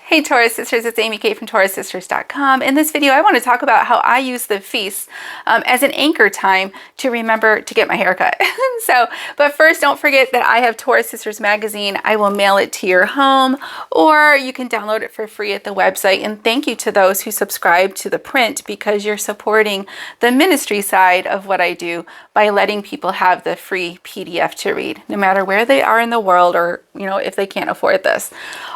Hey Taurus Sisters, it's Amy Kate from TaurusSisters.com. In this video, I want to talk about how I use the feast as an anchor time to remember to get my hair cut. But first, don't forget that I have Taurus Sisters magazine. I will mail it to your home, or you can download it for free at the website. And thank you to those who subscribe to the print, because you're supporting the ministry side of what I do by letting people have the free PDF to read, no matter where they are in the world, or if they can't afford this.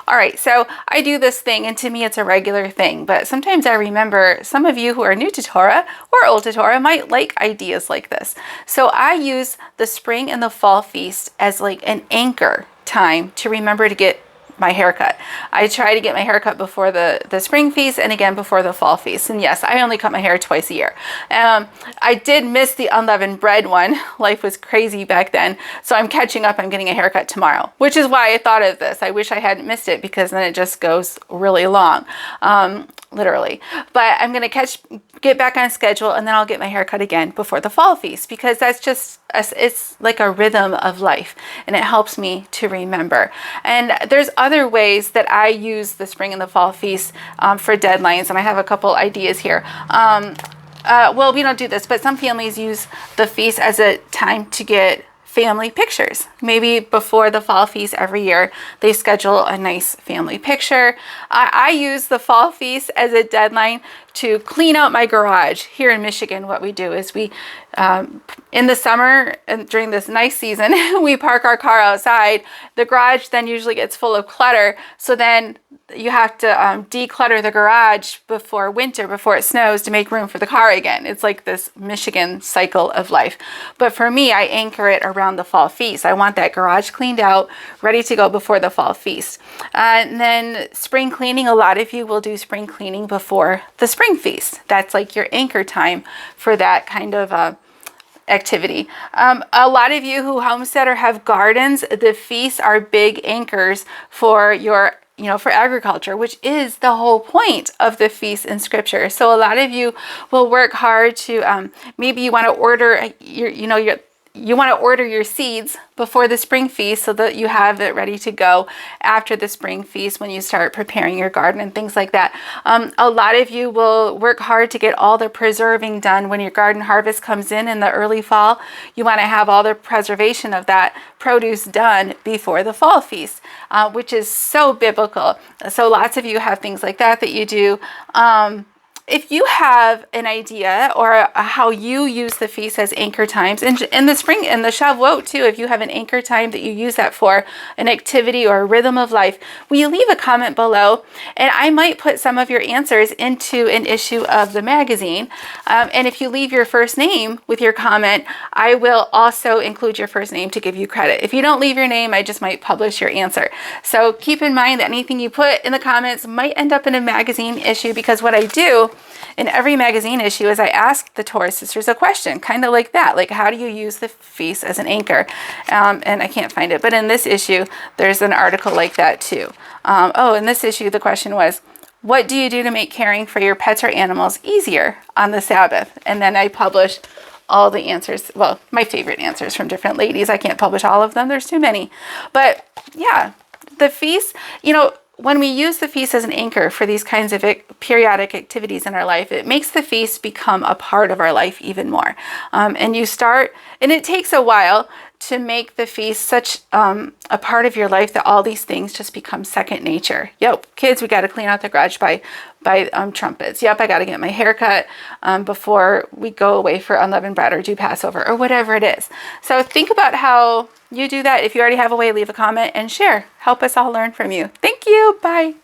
All right, so I do this thing, and to me it's a regular thing, but sometimes I remember some of you who are new to Torah or old to Torah might like ideas like this. So I use the spring and the fall feast as like an anchor time to remember to get my haircut. I try to get my haircut before the spring feast and again before the fall feast. And yes, I only cut my hair twice a year. I did miss the unleavened bread one. Life was crazy back then. So I'm catching up. I'm getting a haircut tomorrow, which is why I thought of this. I wish I hadn't missed it, because then it just goes really long. Literally. But I'm going to get back on schedule, and then I'll get my hair cut again before the fall feast, because that's just, it's like a rhythm of life, and it helps me to remember. And there's other ways that I use the spring and the fall feast for deadlines, and I have a couple ideas here. Well, we don't do this, but some families use the feast as a time to get family pictures. Maybe before the fall feast every year, they schedule a nice family picture. I use the fall feast as a deadline to clean out my garage. Here in Michigan, what we do is we, in the summer and during this nice season, we park our car outside. The garage then usually gets full of clutter. So then you have to declutter the garage before winter, before it snows, to make room for the car again. It's like this Michigan cycle of life. But for me, I anchor it around the fall feast. I want that garage cleaned out, ready to go before the fall feast. And then spring cleaning, a lot of you will do spring cleaning before the spring feast. That's like your anchor time for that kind of activity. A lot of you who homestead or have gardens, the feasts are big anchors for your for agriculture, which is the whole point of the feast in scripture. So a lot of you will work hard to, maybe you want to order you want to order your seeds before the spring feast so that you have it ready to go after the spring feast when you start preparing your garden and things like that. A lot of you will work hard to get all the preserving done when your garden harvest comes in the early fall. You want to have all the preservation of that produce done before the fall feast, which is so biblical. So lots of you have things like that you do. If you have an idea or how you use the feast as anchor times, and in the spring and the Shavuot too, if you have an anchor time that you use that for an activity or a rhythm of life, will you leave a comment below? And I might put some of your answers into an issue of the magazine. And if you leave your first name with your comment, I will also include your first name to give you credit. If you don't leave your name, I just might publish your answer. So keep in mind that anything you put in the comments might end up in a magazine issue, because what I do in every magazine issue is I ask the Taurus Sisters a question, kind of like that, like how do you use the feast as an anchor? And I can't find it, but in this issue, there's an article like that too. In this issue, the question was, what do you do to make caring for your pets or animals easier on the Sabbath? And then I published all the answers, well, my favorite answers from different ladies. I can't publish all of them, there's too many. But yeah, the feast, when we use the feast as an anchor for these kinds of periodic activities in our life, it makes the feast become a part of our life even more. And it takes a while to make the feast such a part of your life that all these things just become second nature. Yep, kids, we got to clean out the garage by trumpets. Yep, I got to get my hair cut before we go away for unleavened bread or do Passover or whatever it is. So think about how you do that. If you already have a way, leave a comment and share. Help us all learn from you. Thank you. Bye.